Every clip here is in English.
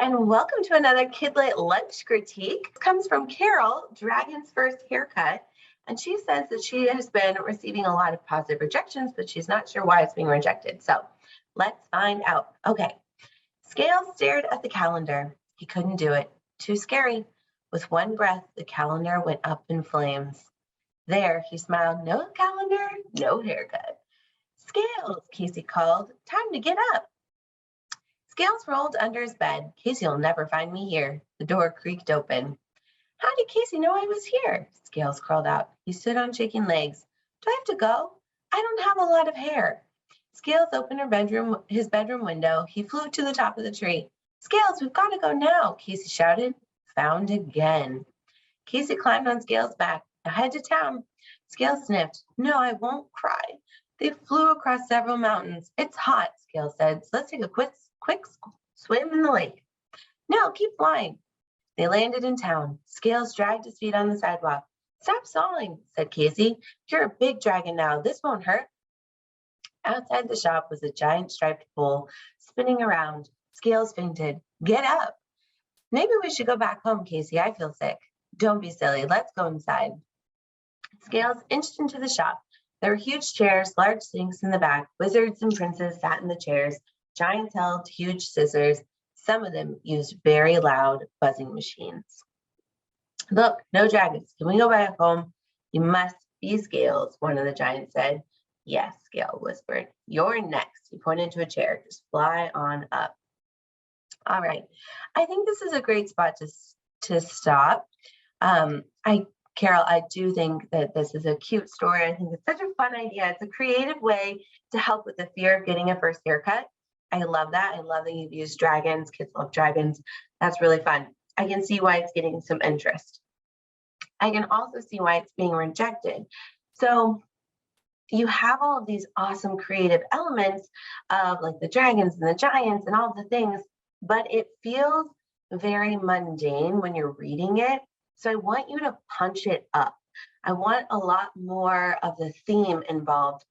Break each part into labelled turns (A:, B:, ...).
A: and welcome to another Kidlit lunch critique. It comes from Carol, Dragon's First Haircut, and she says that she has been receiving a lot of positive rejections, but she's not sure why it's being rejected. So let's find out. Okay, Scales stared at the calendar. He couldn't do it. Too scary. With one breath, the calendar went up in flames. There, he smiled. No calendar, no haircut. Scales, Casey called. Time to get up. Scales rolled under his bed. Casey'll never find me here. The door creaked open. How did Casey know I was here? Scales crawled out. He stood on shaking legs. Do I have to go? I don't have a lot of hair. Scales opened his bedroom window. He flew to the top of the tree. Scales, we've got to go now, Casey shouted. Found again. Casey climbed on Scales' back. I head to town. Scales sniffed. No, I won't cry. They flew across several mountains. It's hot, Scales said. So let's take a quick swim in the lake. No, keep flying. They landed in town. Scales dragged his feet on the sidewalk. Stop stalling, said Casey. You're a big dragon now. This won't hurt. Outside the shop was a giant striped bull spinning around. Scales fainted. Get up. Maybe we should go back home, Casey. I feel sick. Don't be silly. Let's go inside. Scales inched into the shop. There were huge chairs, large sinks in the back. Wizards and princes sat in the chairs. Giants held huge scissors. Some of them used very loud buzzing machines. Look, no dragons. Can we go back home? You must be Scales, one of the giants said. Yes, Scale whispered. You're next. He pointed to a chair. Just fly on up. All right. I think this is a great spot to stop. Carol, I do think that this is a cute story. I think it's such a fun idea. It's a creative way to help with the fear of getting a first haircut. I love that. I love that you've used dragons. Kids love dragons. That's really fun. I can see why it's getting some interest. I can also see why it's being rejected. So you have all of these awesome creative elements of like the dragons and the giants and all the things, but it feels very mundane when you're reading it. So I want you to punch it up. I want a lot more of the theme involved.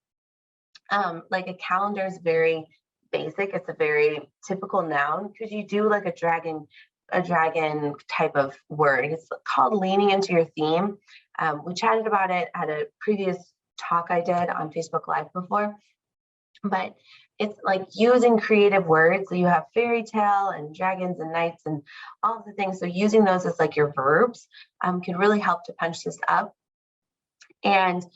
A: Like a calendar is very basic. It's a very typical noun. Could you do like a dragon type of word? It's called leaning into your theme. We chatted about it at a previous talk I did on Facebook Live before, but it's like using creative words. So you have fairy tale and dragons and knights and all of the things. So using those as like your verbs can really help to punch this up and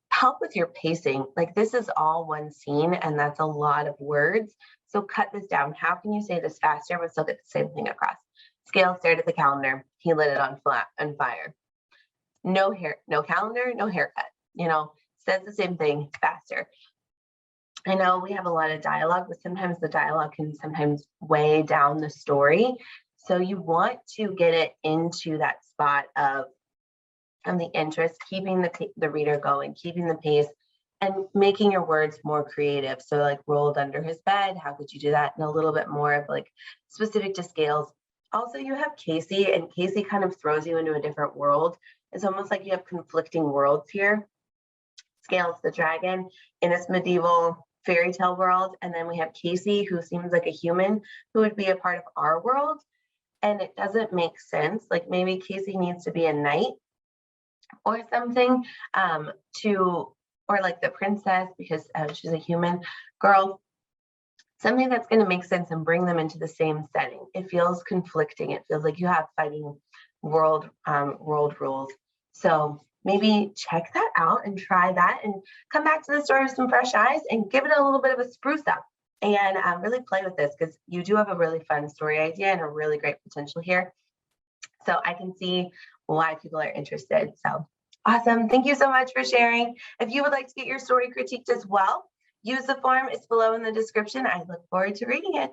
A: help with your pacing. Like this is all one scene and that's a lot of words. So cut this down. How can you say this faster but still get the same thing across? Scale stared at the calendar. He lit it on fire. No calendar, no haircut. Says the same thing faster. I know we have a lot of dialogue, but sometimes the dialogue can sometimes weigh down the story. So you want to get it into that spot of the interest, keeping the reader going, keeping the pace, and making your words more creative. So like rolled under his bed, how could you do that? And a little bit more of like specific to Scales. Also, you have Casey, and Casey kind of throws you into a different world. It's almost like you have conflicting worlds here. Scales, the dragon, in this medieval fairy tale world, and then we have Casey, who seems like a human who would be a part of our world, and it doesn't make sense. Like maybe Casey needs to be a knight or something, or like the princess because she's a human girl. Something that's going to make sense and bring them into the same setting. It feels conflicting. It feels like you have fighting world rules. So maybe check that out and try that and come back to the story with some fresh eyes and give it a little bit of a spruce up and really play with this because you do have a really fun story idea and a really great potential here. So I can see why people are interested. So awesome. Thank you so much for sharing. If you would like to get your story critiqued as well, use the form. It's below in the description. I look forward to reading it.